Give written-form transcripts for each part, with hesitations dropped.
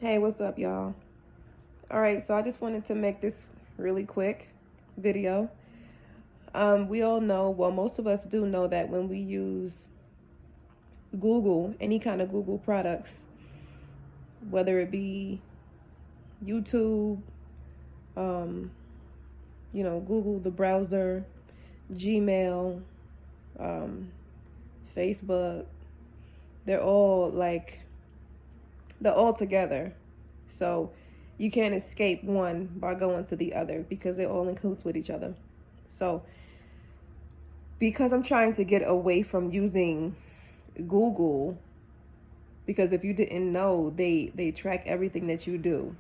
Hey, what's up, y'all? All right, so I just wanted to make this really quick video. We all know, well, most of us do know that when we use Google, any kind of Google products, whether it be YouTube, um, Google, the browser, Gmail, um, Facebook, they're all they're all together. So you can't escape one by going to the other because they're all in cahoots with each other. So because I'm trying to get away from using Google, because if you didn't know, they track everything that you do.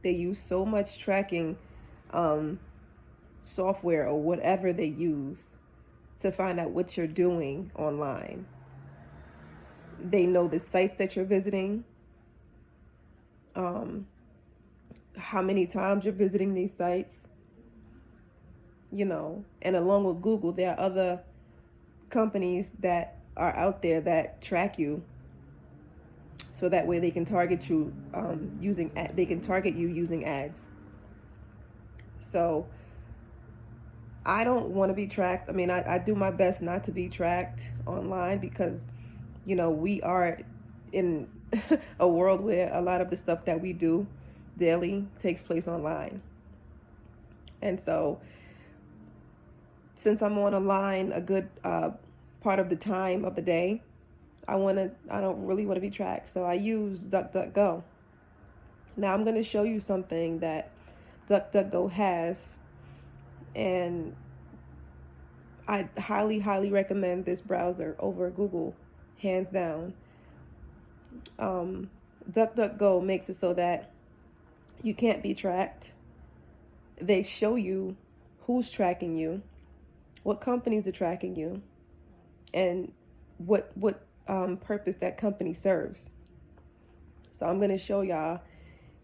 They use so much tracking um, software or whatever they use to find out what you're doing online. They know the sites that you're visiting, um, how many times you're visiting these sites, and along with Google, there are other companies that are out there that track you, so that way they can target you they can target you using ads. So I don't want to be tracked. I mean, I do my best not to be tracked online because we are in a world where a lot of the stuff that we do daily takes place online. And so since I'm on a line a good part of the time of the day, I don't really want to be tracked. So I use DuckDuckGo. Now I'm going to show you something that DuckDuckGo has, and I highly, highly recommend this browser over Google, hands down. DuckDuckGo makes it so that you can't be tracked. They show you who's tracking you, what companies are tracking you, and what purpose that company serves. So I'm going to show y'all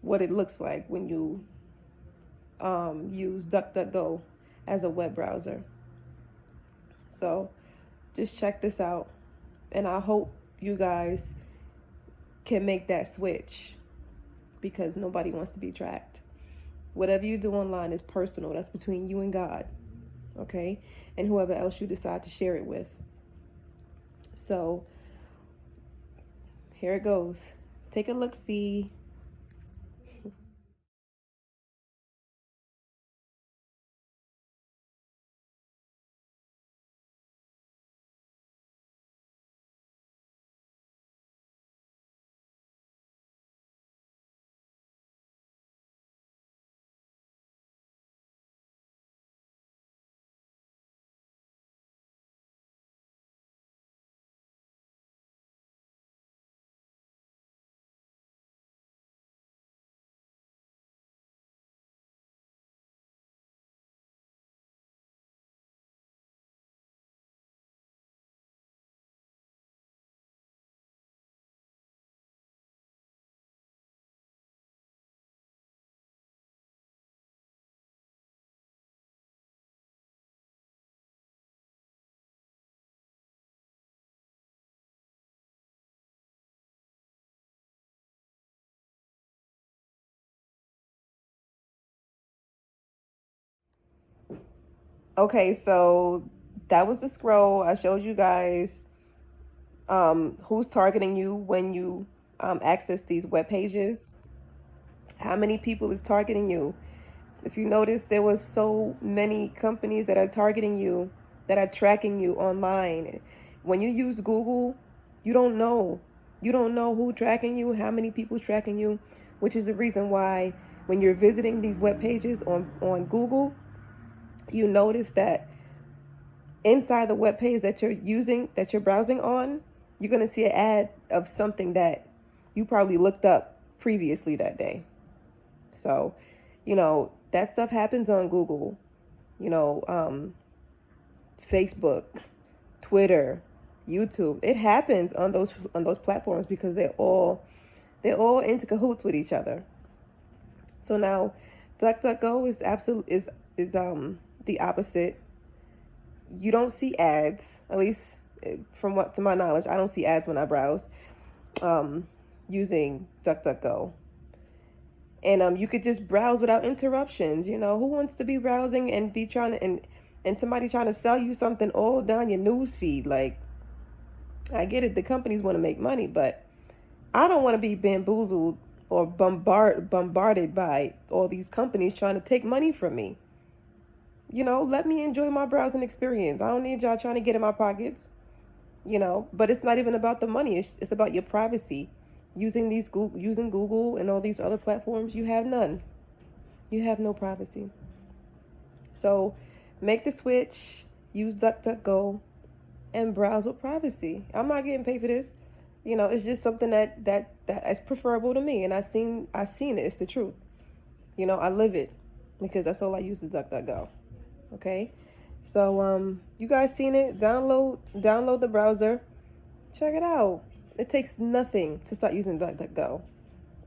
what it looks like when you use DuckDuckGo as a web browser. So just check this out, and I hope you guys can make that switch, because nobody wants to be tracked. Whatever you do online is personal. That's between you and God, okay? And whoever else you decide to share it with. So here it goes. Take a look, see. Okay, so that was the scroll. I showed you guys who's targeting you when you access these web pages. How many people is targeting you? If you notice, there was so many companies that are targeting you, that are tracking you online. When you use Google, you don't know. You don't know who tracking you, how many people tracking you, which is the reason why when you're visiting these web pages on Google, you notice that inside the web page that you're using, that you're browsing on, you're going to see an ad of something that you probably looked up previously that day. So, that stuff happens on Google, you know, um, Facebook, Twitter, YouTube. It happens on those platforms because they're all into cahoots with each other. So now, DuckDuckGo is the opposite. You don't see ads, at least from what to my knowledge. I don't see ads when I browse. Um, using DuckDuckGo. And you could just browse without interruptions. You know, who wants to be browsing and be trying to and somebody trying to sell you something all down your news feed? Like, I get it, the companies want to make money, but I don't want to be bamboozled or bombarded by all these companies trying to take money from me. You know, let me enjoy my browsing experience. I don't need y'all trying to get in my pockets. You know, but it's not even about the money. It's about your privacy. Using Google and all these other platforms, you have none. You have no privacy. So make the switch, use DuckDuckGo, and browse with privacy. I'm not getting paid for this. You know, it's just something that is preferable to me, and I seen it. It's the truth. You know, I live it because that's all I use is DuckDuckGo. Okay, so you guys seen it? Download the browser, check it out. It takes nothing to start using DuckDuckGo.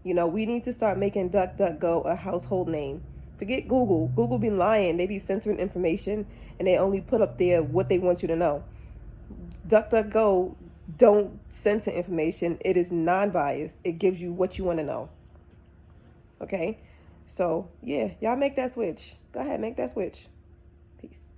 You know, we need to start making DuckDuckGo a household name. Forget Google. Google be lying. They be censoring information, and they only put up there what they want you to know. DuckDuckGo don't censor information. It is non-biased. It gives you what you want to know. Okay? So, yeah, y'all make that switch. Go ahead, make that switch. Peace.